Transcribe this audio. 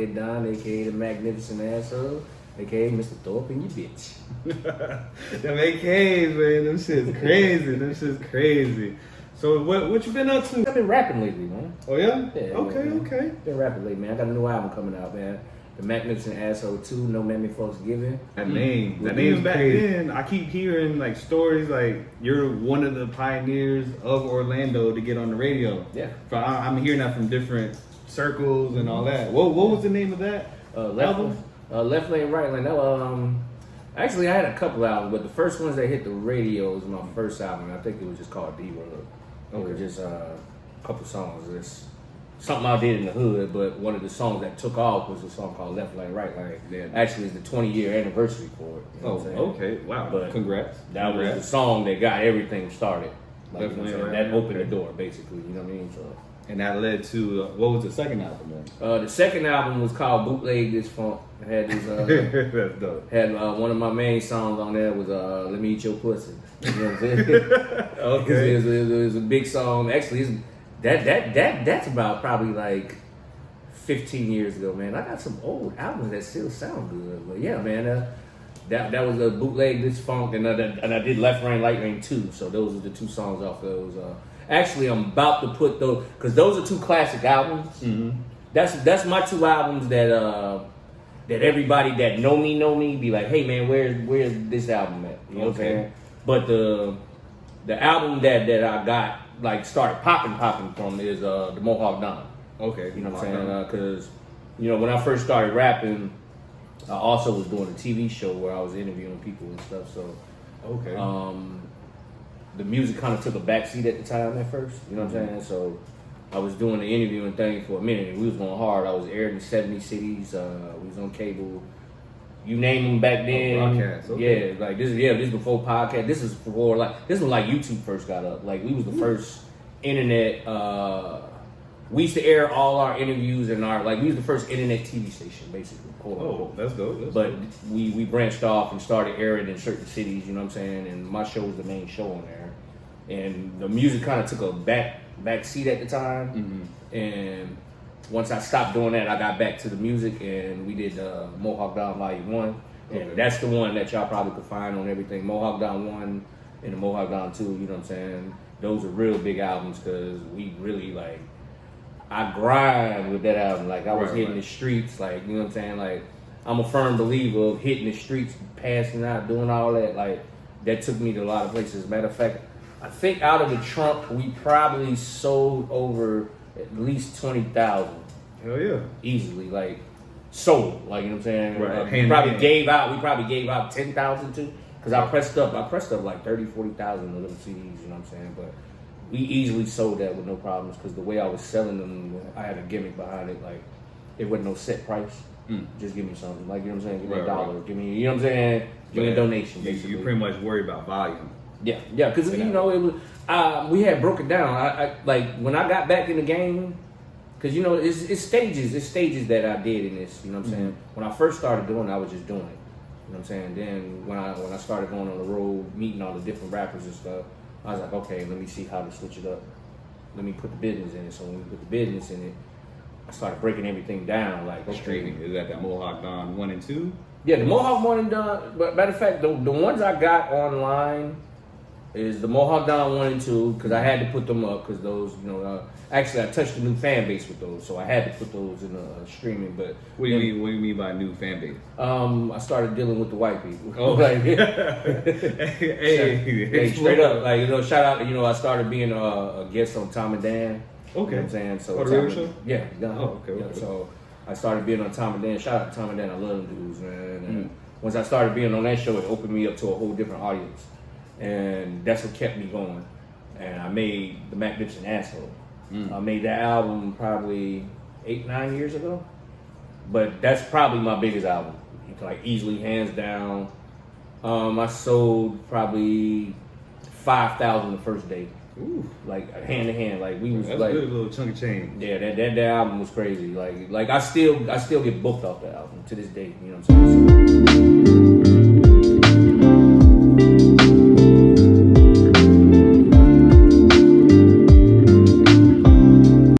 aka Don, aka the Magnificent Asshole, aka Mr. Thorpe and you bitch. Them AKs, man, them shit's crazy. Them shit's crazy. So what you been up to? I've been rapping lately, man. Oh yeah? Yeah. Okay. Been rapping lately, man. I got a new album coming out, man. The Magnificent Asshole 2, No Mammy Folks Giving. That name back then, I keep hearing like stories like you're one of the pioneers of Orlando to get on the radio. Yeah. I'm hearing that from different circles and all that. What was the name of that album? Left Lane, Right Lane. That, actually, I had a couple albums, but the first ones that hit the radio was my first album. I think it was just called D-World. It was just a couple songs. It's something I did in the hood, but one of the songs that took off was a song called Left Lane, Right Lane. Yeah. Actually, it's the 20-year anniversary for it. You know what I'm saying? Okay. Wow. But Congrats. That was the song that got everything started. Like, Left Lane, Right that Lane, opened the door, basically. You know what I mean? So. And that led to, what was the second album then? The second album was called Bootleg This Funk. It had this, That's dope. had one of my main songs on there was Let Me Eat Your Pussy. You know what I'm saying? Okay. It was a big song. Actually, that's about probably like 15 years ago, man. I got some old albums that still sound good. But yeah, man, that was a Bootleg This Funk, and I did Left Lane, Right Lane 2. So those are the two songs off those. Actually, I'm about to put those, because those are two classic albums. Mm-hmm. That's my two albums that everybody that know me be like, hey man, where's this album at? You know what I'm saying? But the album that I got like started popping from is the Mohawk Don. Okay. You know what I'm saying? Because when I first started rapping, I also was doing a TV show where I was interviewing people and stuff. So the music kind of took a backseat at the time at first. You know what I'm saying? So I was doing the interviewing thing for a minute, and we was going hard. I was aired in 70 cities. We was on cable. You name them back then. Broadcast. Okay. Yeah, like this is before podcast. This is before this was like YouTube first got up. Like we was the first internet. We used to air all our interviews and we was the first internet TV station, basically. Quote unquote. That's dope. But we branched off and started airing in certain cities. You know what I'm saying? And my show was the main show on there. And the music kind of took a back seat at the time. Mm-hmm. And once I stopped doing that, I got back to the music, and we did Mohawk Don Volume 1. And that's the one that y'all probably could find on everything. Mohawk Don 1 and the Mohawk Don 2, you know what I'm saying? Those are real big albums because we really I grind with that album. Like I was hitting the streets, like, you know what I'm saying? Like I'm a firm believer of hitting the streets, passing out, doing all that. Like that took me to a lot of places. Matter of fact, I think out of the trunk, we probably sold over at least 20,000. Hell yeah. Easily, like, sold. Like, you know what I'm saying? Right. We probably gave out 10,000 too. Because I pressed up like 30, 40,000 of them CDs, you know what I'm saying? But we easily sold that with no problems because the way I was selling them, I had a gimmick behind it. Like, it wasn't no set price. Just give me something. Like, you know what I'm saying? Give me $1. Give me, you know what I'm saying? Give me a donation, basically. You pretty much worry about volume. Yeah, because it was. We had broke it down. I like when I got back in the game, because it's stages that I did in this. You know what I'm saying? When I first started doing it, I was just doing it. You know what I'm saying? Then when I started going on the road, meeting all the different rappers and stuff, I was like, okay, let me see how to switch it up. Let me put the business in it. So when we put the business in it, I started breaking everything down. Like, okay, Streaming. Is that Mohawk Don 1 and 2? Yeah, the Mohawk 1 and Don. But matter of fact, the ones I got online is the Mohawk Don 1 and 2, because I had to put them up, because those, actually I touched a new fan base with those, so I had to put those in streaming. But What do you mean by new fan base? I started dealing with the white people. Oh. Hey, hey, straight up, shout out, I started being a guest on Tom and Dan. Okay. You know what I'm saying? So the radio show? Yeah. Okay. So I started being on Tom and Dan. Shout out to Tom and Dan. I love them dudes, man. And once I started being on that show, it opened me up to a whole different audience. And that's what kept me going. And I made the Magnificent Asshole. I made that album probably 8-9 years ago. But that's probably my biggest album. Like easily, hands down. I sold probably 5,000 the first day. Ooh. Like hand to hand. Like we was That's like good, little chunk of change. Yeah, that album was crazy. Like I still get booked off that album to this day. You know what I'm saying? So,